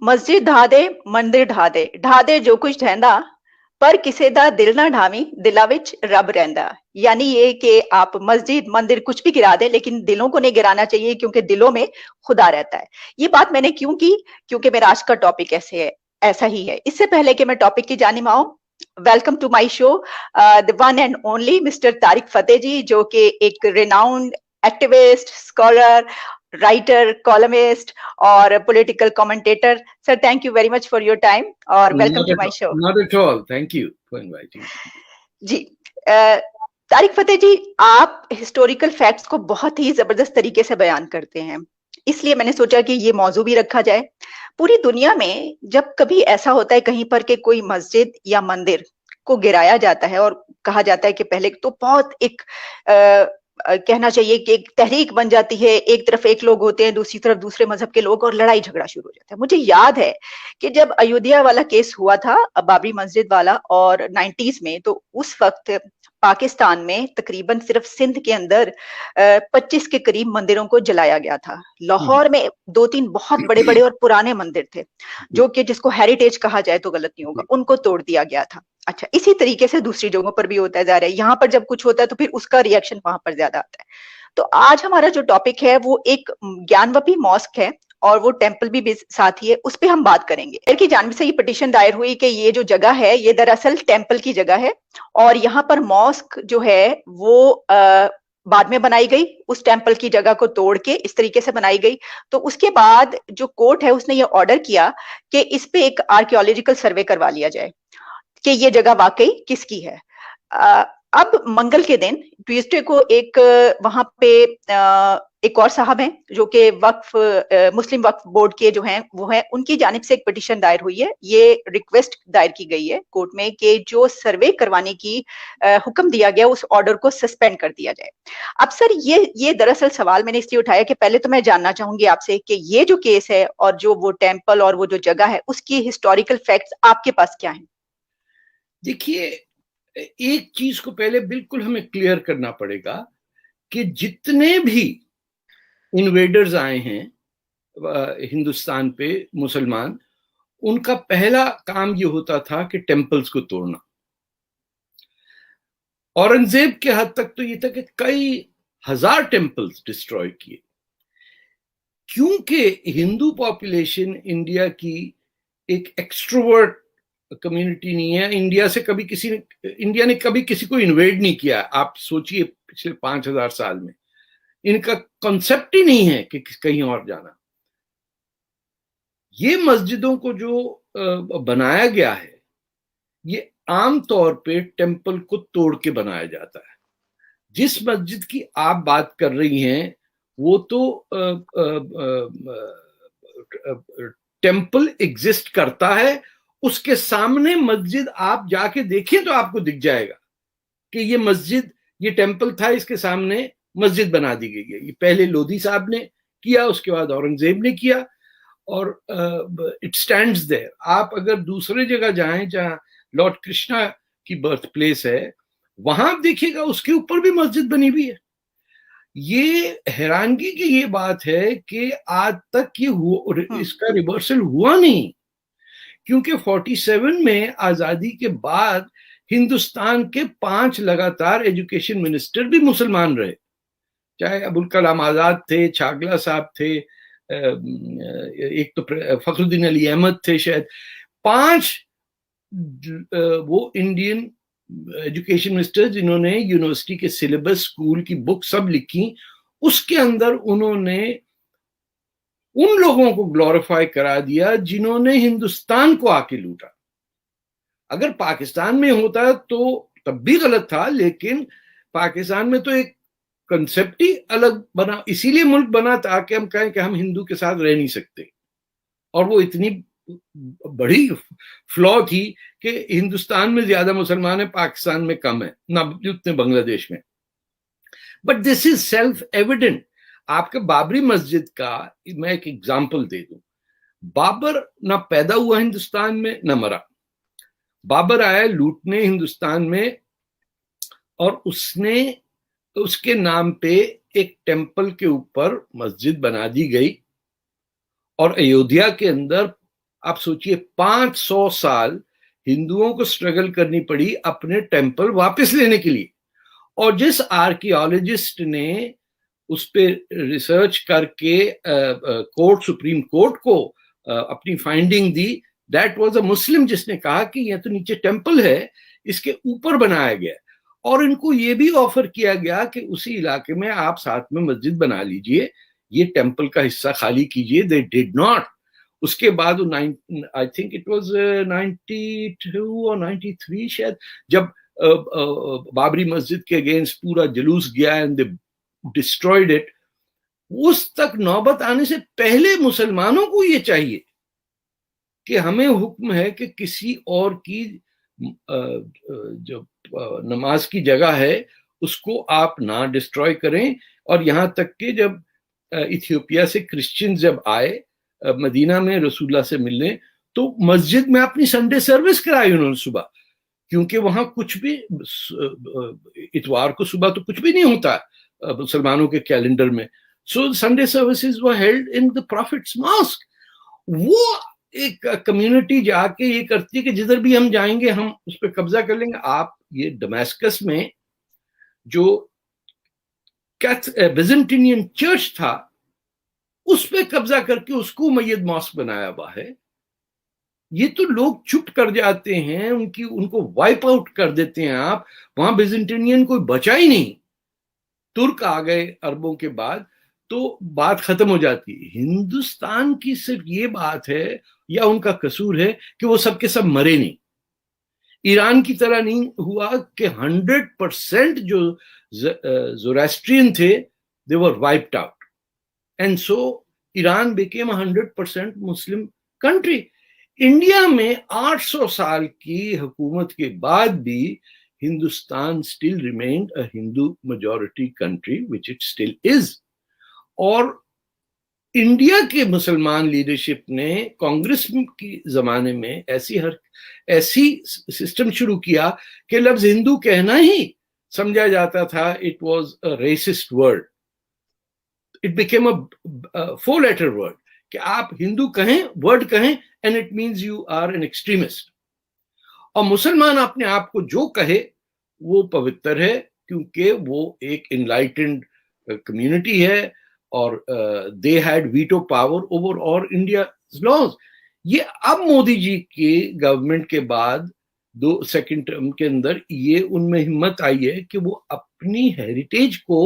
ਮਸਜਿਦ ਢਾ ਦੇ ਮੰਦਿਰ ਢਾ ਦੇ ਜੋ ਕੁਝ ਢਹਿੰਦਾ ਪਰ ਕਿਸੇ ਦਾ ਦਿਲ ਨਾ ਢਾਵੀਂ ਦਿਲਾਂ ਵਿੱਚ ਰੱਬ ਰਹਿੰਦਾ। यानी ये कि आप मस्जिद मंदिर कुछ भी गिरा दें लेकिन दिलों को नहीं गिराना चाहिए क्योंकि दिलों में खुदा रहता है। ये बात मैंने क्यों की? क्योंकि मेरा आज का टॉपिक ऐसे है, ऐसा ही है। इससे पहले कि मैं टॉपिक की जानिब आऊं, welcome to my show the one and only mister Tarek Fatah ji, जो कि एक renowned activist, scholar, writer, columnist और political commentator. Sir, thank you very much for your time और welcome to my show. Not at all. Thank you for inviting me. जी, तारिक फतेह जी, आप historical facts को बहुत ही जबरदस्त तरीके से बयान करते हैं, इसलिए मैंने सोचा कि ये मौजू भी रखा जाए। पूरी दुनिया में जब कभी ऐसा होता है कहीं पर कि कोई मस्जिद या मंदिर को गिराया जाता है और कहा जाता है कि पहले तो बहुत एक कहना चाहिए कि एक तहरीक बन जाती है, एक तरफ एक लोग होते हैं, दूसरी तरफ दूसरे मजहब के लोग, और लड़ाई झगड़ा शुरू हो जाता है। मुझे याद है कि जब अयोध्या वाला केस हुआ था, बाबरी मस्जिद वाला, और 90s में, तो उस वक्त पाकिस्तान में तकरीबन सिर्फ सिंध के अंदर 25 के करीब मंदिरों को जलाया गया था। लाहौर में 2-3 बहुत बड़े बड़े और पुराने मंदिर थे, जो कि जिसको हेरिटेज कहा जाए तो गलत नहीं होगा, उनको तोड़ दिया गया था। अच्छा, इसी तरीके से दूसरी जगहों पर भी होता जा रहा है। यहाँ पर जब कुछ होता है तो फिर उसका रिएक्शन वहां पर ज्यादा आता है। तो आज हमारा जो टॉपिक है वो एक ज्ञानवपी मॉस्क है और वो टेंपल भी साथ ही है, उस पे हम बात करेंगे। की जानिब से ये पिटीशन दायर हुई कि ये जो जगह है ये दरअसल टेंपल की जगह है और यहाँ पर मॉस्क जो है वो बाद में बनाई गई, उस टेंपल की जगह को तोड़ के इस तरीके से बनाई गई। तो उसके बाद जो कोर्ट है उसने ये ऑर्डर किया कि इस पे एक आर्कियोलॉजिकल सर्वे करवा लिया जाए कि ये जगह वाकई किसकी है। अब मंगल के दिन, ट्यूसडे को, एक वहां पे एक और साहब हैं जो कि मुस्लिम वक्फ बोर्ड के जो हैं वो हैं, उनकी जानिब से एक पिटीशन दायर हुई है। ये रिक्वेस्ट दायर की गई है कोर्ट में कि जो सर्वे करवाने की हुक्म दिया गया उस ऑर्डर को सस्पेंड कर दिया जाए। अब सर, ये दरअसल सवाल मैंने इसलिए उठाया कि पहले तो मैं जानना चाहूंगी आपसे कि ये जो केस है और जो वो टेम्पल और वो जो जगह है उसकी हिस्टोरिकल फैक्ट्स आपके पास क्या है? देखिए, एक चीज को पहले बिल्कुल हमें क्लियर करना पड़ेगा कि जितने भी इन्वेडर्स आए हैं हिंदुस्तान पे, मुसलमान, उनका पहला काम ये होता था कि टेम्पल्स को तोड़ना। औरंगजेब के हद तक तो ये था कि कई हजार टेम्पल्स डिस्ट्रॉय किए, क्योंकि हिंदू पॉपुलेशन इंडिया की एक एक्सट्रोवर्ट कम्युनिटी नहीं है। इंडिया ने कभी किसी को इन्वेड नहीं किया। आप सोचिए, पिछले 5000 साल में इनका कॉन्सेप्ट ही नहीं है कि कहीं और जाना। ये मस्जिदों को जो बनाया गया है, ये आम तौर पे टेम्पल को तोड़ के बनाया जाता है। जिस मस्जिद की आप बात कर रही हैं वो तो टेम्पल एग्जिस्ट करता है, उसके सामने मस्जिद आप जाके देखें तो आपको दिख जाएगा कि ये मस्जिद, ये टेम्पल था, इसके सामने मस्जिद बना दी गई है। ये पहले लोधी साहब ने किया, उसके बाद औरंगजेब ने किया, और इट स्टैंड्स देयर। आप अगर दूसरे जगह जाएं जहां लॉर्ड कृष्णा की बर्थ प्लेस है, वहां आप देखिएगा उसके ऊपर भी मस्जिद बनी हुई है। ये हैरानगी की ये बात है कि आज तक ये इसका रिवर्सल हुआ नहीं, क्योंकि 47 में आजादी के बाद हिंदुस्तान के 5 लगातार एजुकेशन मिनिस्टर भी मुसलमान रहे, चाहे अबुल कलाम आजाद थे, छागला साहब थे, एक तो फखरुद्दीन अली अहमद थे शायद। 5 वो इंडियन एजुकेशन मिनिस्टर जिन्होंने यूनिवर्सिटी के सिलेबस, स्कूल की बुक सब लिखी, उसके अंदर उन्होंने उन लोगों को ग्लोरीफाई करा दिया जिन्होंने हिंदुस्तान को आके लूटा। अगर पाकिस्तान में होता तो तब भी गलत था, लेकिन पाकिस्तान में तो एक कंसेप्ट ही अलग बना, इसीलिए मुल्क बना था कि हम कहें कि हम हिंदू के साथ रह नहीं सकते। और वो इतनी बड़ी फ्लॉ थी कि हिंदुस्तान में ज्यादा मुसलमान है, पाकिस्तान में कम है, ना उतने बांग्लादेश में। But this is self evident. आपके बाबरी मस्जिद का मैं एक एग्जाम्पल दे दूं। बाबर ना पैदा हुआ हिंदुस्तान में, ना मरा। बाबर आया लूटने हिंदुस्तान में, और उसने उसके नाम पे एक टेम्पल के ऊपर मस्जिद बना दी गई। और अयोध्या के अंदर آپ سوچئے 500 سال ہندوؤں کو سٹرگل کرنی پڑی اپنے ٹیمپل واپس لینے کے لیے. اور جس آرکیالوجسٹ نے اس پہ ریسرچ کر کے سپریم کورٹ کو اپنی فائنڈنگ دی, دیٹ واز اے مسلم, جس نے کہا کہ یہ تو نیچے ٹیمپل ہے, اس کے اوپر بنایا گیا, اور ان کو یہ بھی آفر کیا گیا کہ اسی علاقے میں آپ ساتھ میں مسجد بنا لیجئے, یہ ٹیمپل کا حصہ خالی کیجئے. They did not. اس کے بعد آئی تھنک اٹ واز 92 اور 93 شاید, جب بابری مسجد کے اگینسٹ پورا جلوس گیا اینڈ دے ڈسٹرائڈ اٹ, اس تک نوبت آنے سے پہلے مسلمانوں کو یہ چاہیے کہ ہمیں حکم ہے کہ کسی اور کی جو نماز کی جگہ ہے اس کو آپ نہ ڈسٹروائے کریں. اور یہاں تک کہ جب ایتھیوپیا سے کرسچن جب آئے مدینہ میں رسول اللہ سے ملنے, تو مسجد میں اپنی سنڈے سروس کرائی انہوں نے صبح, کیونکہ وہاں کچھ بھی اتوار کو صبح تو کچھ بھی نہیں ہوتا مسلمانوں کے کیلنڈر میں. So Sunday services were held in the Prophet's Mosque. وہ ایک کمیونٹی جا کے یہ کرتی ہے کہ جدھر بھی ہم جائیں گے ہم اس پہ قبضہ کر لیں گے. آپ یہ ڈمیسکس میں جو بیزنٹینین چرچ تھا اس پہ قبضہ کر کے اس کو مید ماسک بنایا ہوا ہے. یہ تو لوگ چپ کر جاتے ہیں, ان کو وائپ آؤٹ کر دیتے ہیں آپ. وہاں بیزنٹینین کوئی بچا ہی نہیں, ترک آ گئے عربوں کے بعد تو بات ختم ہو جاتی. ہندوستان کی صرف یہ بات ہے یا ان کا قصور ہے کہ وہ سب کے سب مرے نہیں. ایران کی طرح نہیں ہوا کہ 100% جو زوراسٹرین تھے they were wiped out. And so Iran became 100% Muslim country. India میں 800 سال کی حکومت کے بعد بھی Hindustan still remained a Hindu majority country, which it still is. اور انڈیا کے مسلمان لیڈرشپ نے کانگریس کی زمانے میں ایسی سسٹم شروع کیا کہ لفظ ہندو کہنا ہی سمجھا جاتا تھا it was a racist word. It became a 4-letter word کہ آپ ہندو کہیں, ورڈ کہیں, and it means you are an extremist. اور مسلمان اپنے آپ کو جو کہے وہ پوتر ہے کیونکہ وہ ایک انلائٹنڈ کمیونٹی ہے, اور they had veto power over all India's laws. یہ اب مودی جی کی گورنمنٹ کے بعد سیکنڈ ٹرم کے اندر یہ ان میں ہمت آئی ہے کہ وہ اپنی ہیریٹیج کو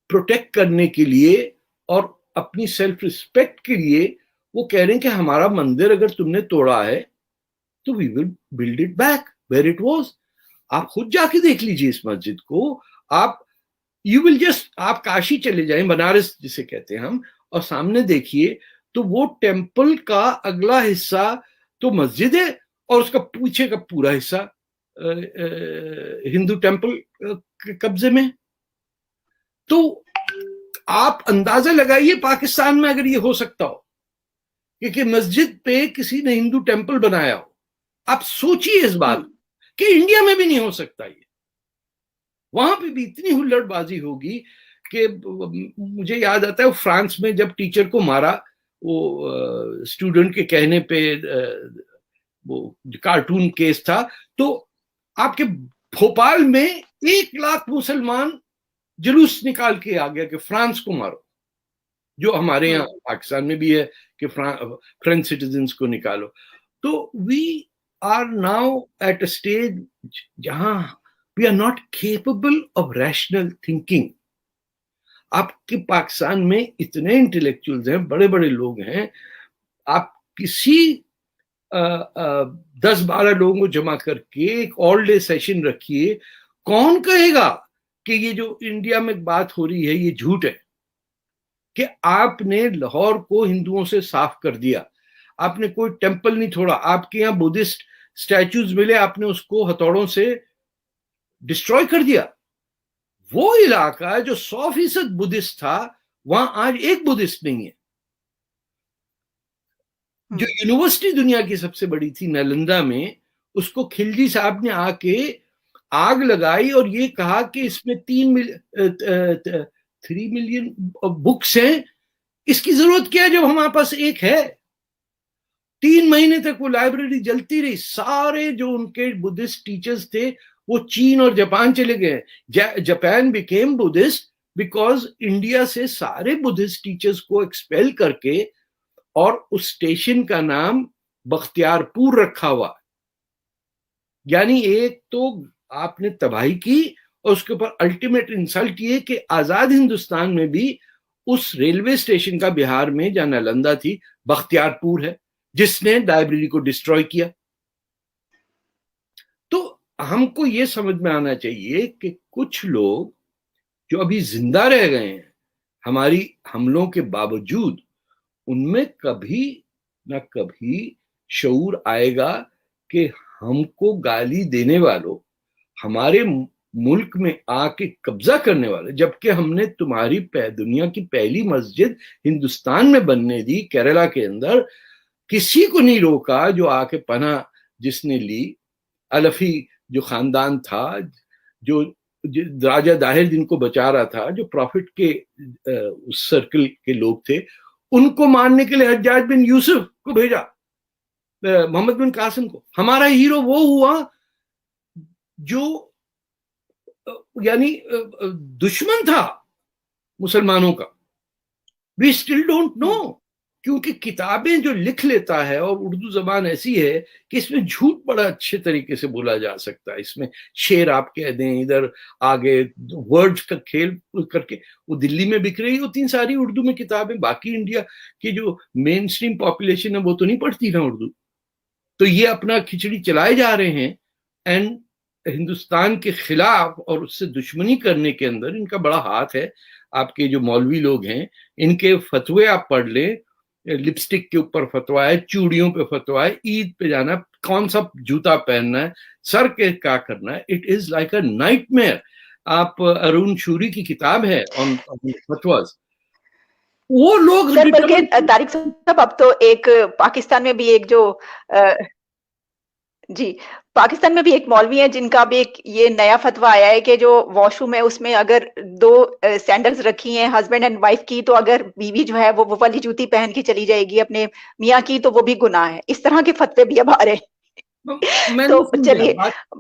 پروٹیکٹ کرنے کے لیے اور اپنی سیلف ریسپیکٹ کے لیے وہ کہہ رہے ہیں کہ ہمارا مندر اگر تم نے توڑا ہے تو we will build it back where it was. آپ خود جا کے دیکھ لیجیے اس مسجد کو. آپ کاشی چلے جائیں, بنارس جسے کہتے ہیں ہم, اور سامنے دیکھیے تو وہ ٹیمپل کا اگلا حصہ تو مسجد ہے اور اس کا پیچھے کا پورا حصہ ہندو ٹیمپل کے قبضے میں. تو آپ اندازہ لگائیے پاکستان میں اگر یہ ہو سکتا ہو کہ مسجد پہ کسی نے ہندو ٹیمپل بنایا ہو, آپ سوچیے اس بات کہ انڈیا میں بھی نہیں ہو سکتا یہ. وہاں پہ بھی اتنی ہلڑ بازی ہوگی کہ مجھے یاد آتا ہے فرانس میں جب ٹیچر کو مارا وہ اسٹوڈنٹ کے کہنے پہ, وہ کارٹون کیس تھا, تو آپ کے بھوپال میں 1 لاکھ مسلمان جلوس نکال کے آ گیا کہ فرانس کو مارو, جو ہمارے یہاں پاکستان میں بھی ہے کہ فرینچ سٹیزنز کو نکالو. تو we are now at a stage جہاں we are not capable of rational thinking. آپ کے پاکستان میں اتنے انٹلیکچوئلز ہیں, بڑے بڑے لوگ ہیں, آپ کسی 10-12 لوگوں کو جمع کر کے ایک آل ڈے سیشن رکھیے, کون کہے گا کہ یہ جو انڈیا میں بات ہو رہی ہے یہ جھوٹ ہے کہ آپ نے لاہور کو ہندوؤں سے صاف کر دیا, آپ نے کوئی ٹیمپل نہیں چھوڑا, آپ کے یہاں بدھسٹ اسٹیچوز ملے آپ نے اس کو ہتھوڑوں سے ڈسٹروائے کر دیا. وہ علاقہ جو 100% بدھسٹ تھا وہاں آج ایک بدھسٹ نہیں ہے. جو یونیورسٹی دنیا کی سب سے بڑی تھی نالندہ میں, اس کو کھلجی صاحب نے آ کے آگ لگائی اور یہ کہا کہ اس میں 3 ملین بکس ہیں, اس کی ضرورت کیا ہے جب ہمارے پاس ایک ہے. 3 महीने तक वो लाइब्रेरी जलती रही। सारे जो उनके बुद्धिस्ट टीचर्स थे वो चीन और जापान चले गए। Japan became Buddhist because India से सारे बुद्धिस्ट टीचर्स को एक्सपेल करके, और उस स्टेशन का नाम बख्तियारपुर रखा हुआ। यानी एक तो आपने तबाही की, और उसके ऊपर अल्टीमेट इंसल्ट ये कि आजाद हिंदुस्तान में भी उस रेलवे स्टेशन का बिहार में जहां नालंदा थी बख्तियारपुर है, जिसने लाइब्रेरी को डिस्ट्रॉय किया। तो हमको ये समझ में आना चाहिए कि कुछ लोग जो अभी जिंदा रह गए हैं हमारी हमलों के बावजूद, उनमें कभी ना कभी शऊर आएगा कि हमको गाली देने वालों, हमारे मुल्क में आके कब्जा करने वाले, जबकि हमने तुम्हारी दुनिया की पहली मस्जिद हिंदुस्तान में बनने दी, केरला के अंदर, किसी को नहीं रोका। जो आके पनाह जिसने ली, अलफी जो खानदान था, जो राजा दाहिर जिनको बचा रहा था, जो प्रॉफिट के उस सर्कल के लोग थे, उनको मारने के लिए हज्जाज बिन यूसुफ को भेजा, मोहम्मद बिन कासिम को। हमारा हीरो वो हुआ जो यानी दुश्मन था मुसलमानों का। वी स्टिल डोंट नो, क्योंकि किताबें जो लिख लेता है, और उर्दू जबान ऐसी है कि इसमें झूठ बड़ा अच्छे तरीके से बोला जा सकता है। इसमें शेर आप कह दें, इधर आगे वर्ड्स का खेल करके, वो दिल्ली में बिक रही होती हैं सारी उर्दू में किताबें। बाकी इंडिया की जो मेन स्ट्रीम पॉपुलेशन है वो तो नहीं पढ़ती ना उर्दू। तो ये अपना खिचड़ी चलाए जा रहे हैं, एंड हिंदुस्तान के खिलाफ और उससे दुश्मनी करने के अंदर इनका बड़ा हाथ है। आपके जो मौलवी लोग हैं, इनके फतवे आप पढ़ लें, लिपस्टिक के ऊपर फतवा है, चूड़ियों पे फतवा है, ईद पे जाना, कौन सा जूता पहनना है, सर के क्या करना है, it is like a nightmare. आप अरुण शूरी की किताब है ऑन फतवास, वो लोग सर, बल्कि तारिक साहब अब तो एक पाकिस्तान में भी एक जो जी, पाकिस्तान में भी एक मौलवी है जिनका भी एक ये नया फतवा आया है कि जो वॉशरूम है उसमें अगर 2 सैंडल्स रखी हैं हस्बैंड एंड वाइफ की, तो अगर बीवी जो है वो वाली जूती पहन के चली जाएगी अपने मियाँ की, तो वो भी गुनाह है। इस तरह के फतवे भी अब आ रहे हैं। तो चलिए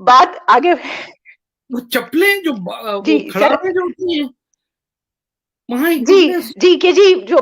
बात आगे। वो चप्पलें जो वो खड़ाबे जो होती हैं, जी के जी जो